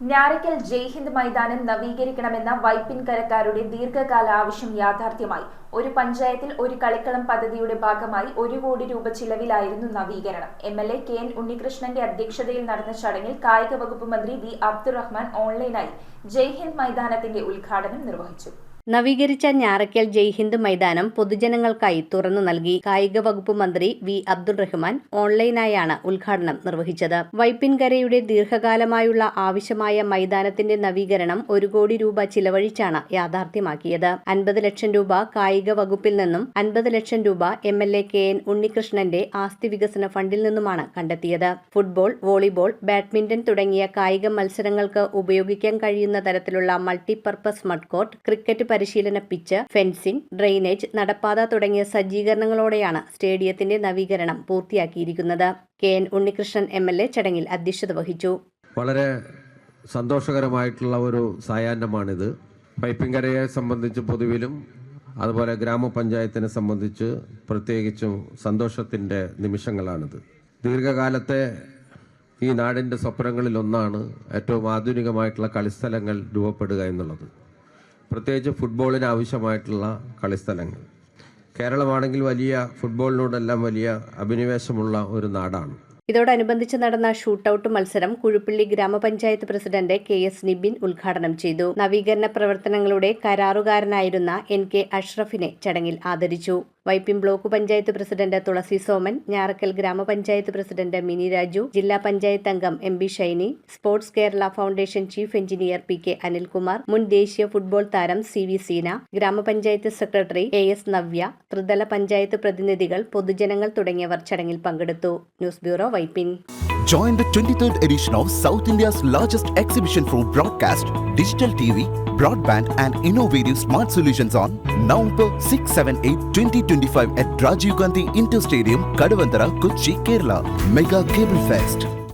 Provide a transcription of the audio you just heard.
ഞാറയ്ക്കൽ ജയ്ഹിന്ദ് മൈതാനം നവീകരിക്കണമെന്ന വൈപ്പിൻകരക്കാരുടെ ദീർഘകാല ആവശ്യം യാഥാർത്ഥ്യമായി. ഒരു പഞ്ചായത്തിൽ ഒരു കളിക്കളം പദ്ധതിയുടെ ഭാഗമായി 1 കോടി രൂപ ചിലവിലായിരുന്നു നവീകരണം. MLA KN ഉണ്ണികൃഷ്ണന്റെ അധ്യക്ഷതയിൽ നടന്ന ചടങ്ങിൽ കായിക വകുപ്പ് മന്ത്രി V അബ്ദുറഹ്മാൻ ഓൺലൈനായി ജയ്ഹിന്ദ് മൈതാനത്തിന്റെ ഉദ്ഘാടനം നിർവഹിച്ചു. നവീകരിച്ച ഞാറയ്ക്കൽ ജയ്ഹിന്ദ് മൈതാനം പൊതുജനങ്ങൾക്കായി തുറന്നു നൽകി. കായിക വകുപ്പ് മന്ത്രി V അബ്ദുറഹ്മാൻ ഓൺലൈനായാണ് ഉദ്ഘാടനം നിർവഹിച്ചത്. വൈപ്പിൻകരയുടെ ദീർഘകാലമായുള്ള ആവശ്യമായ മൈതാനത്തിന്റെ നവീകരണം 1 കോടി രൂപ ചിലവഴിച്ചാണ് യാഥാർത്ഥ്യമാക്കിയത്. 50 ലക്ഷം രൂപ കായിക വകുപ്പിൽ നിന്നും 50 ലക്ഷം രൂപ MLA KN ഉണ്ണികൃഷ്ണന്റെ ആസ്തി വികസന ഫണ്ടിൽ നിന്നുമാണ് കണ്ടെത്തിയത്. ഫുട്ബോൾ, വോളിബോൾ, ബാഡ്മിന്റൺ തുടങ്ങിയ കായിക മത്സരങ്ങൾക്ക് ഉപയോഗിക്കാൻ കഴിയുന്ന തരത്തിലുള്ള മൾട്ടിപർപ്പസ് മഡ്കോർട്ട്, ക്രിക്കറ്റ് പരിശീലന പിച്ച്, ഫെൻസിംഗ്, ഡ്രെയിനേജ്, നടപ്പാത തുടങ്ങിയ സജ്ജീകരണങ്ങളോടെയാണ് സ്റ്റേഡിയത്തിന്റെ നവീകരണം പൂർത്തിയാക്കിയിരിക്കുന്നത്. KN ഉണ്ണികൃഷ്ണൻ MLA ചടങ്ങിൽ അധ്യക്ഷത വഹിച്ചു. വളരെ സന്തോഷകരമായിട്ടുള്ള ഒരു സായാഹ്നമാണിത്. വൈപ്പിൻകരയെ സംബന്ധിച്ച് പൊതുവിലും അതുപോലെ ഗ്രാമപഞ്ചായത്തിനെ സംബന്ധിച്ച് പ്രത്യേകിച്ചും സന്തോഷത്തിൻ്റെ നിമിഷങ്ങളാണിത്. ദീർഘകാലത്തെ ഈ നാടിൻ്റെ സ്വപ്നങ്ങളിലൊന്നാണ് ഏറ്റവും ആധുനികമായിട്ടുള്ള കളിസ്ഥലങ്ങൾ രൂപപ്പെടുക എന്നുള്ളത്. പ്രത്യേകിച്ച് ഫുട്ബോളിന് ആവശ്യമായിട്ടുള്ള കളിസ്ഥലങ്ങൾ. കേരളമാണെങ്കിൽ ഫുട്ബോളിനോടെല്ലാം വലിയ അഭിനിവേശമുള്ള ഒരു നാടാണ്. ഇതോടനുബന്ധിച്ച് നടന്ന ഷൂട്ടൌട്ട് മത്സരം കുഴുപ്പള്ളി ഗ്രാമപഞ്ചായത്ത് പ്രസിഡന്റ് KS നിബിൻ ഉദ്ഘാടനം ചെയ്തു. നവീകരണ പ്രവർത്തനങ്ങളുടെ കരാറുകാരനായിരുന്ന NK അഷ്റഫിനെ ചടങ്ങിൽ ആദരിച്ചു. വൈപ്പിൻ ബ്ലോക്ക് പഞ്ചായത്ത് പ്രസിഡന്റ് തുളസി സോമൻ, ഞാറയ്ക്കൽ ഗ്രാമപഞ്ചായത്ത് പ്രസിഡന്റ് മിനി രാജു, ജില്ലാ പഞ്ചായത്ത് അംഗം MB Shiny, sports Kerala foundation chief engineer PK Anilkumar, മുൻ ദേശീയ ഫുട്ബോൾ താരം CV സീന, ഗ്രാമപഞ്ചായത്ത് സെക്രട്ടറി AS നവ്യ, ത്രിതല പഞ്ചായത്ത് പ്രതിനിധികൾ, പൊതുജനങ്ങൾ തുടങ്ങിയവർ ചടങ്ങിൽ പങ്കെടുത്തു. News bureau Vypin. Join the 23rd edition of South India's largest exhibition for broadcast, digital TV, broadband and innovative smart solutions on November 6, 7, 8, 2025 at Rajiv Gandhi Inter Stadium, Kadavantara, Kochi, Kerala. Mega Cable Fest.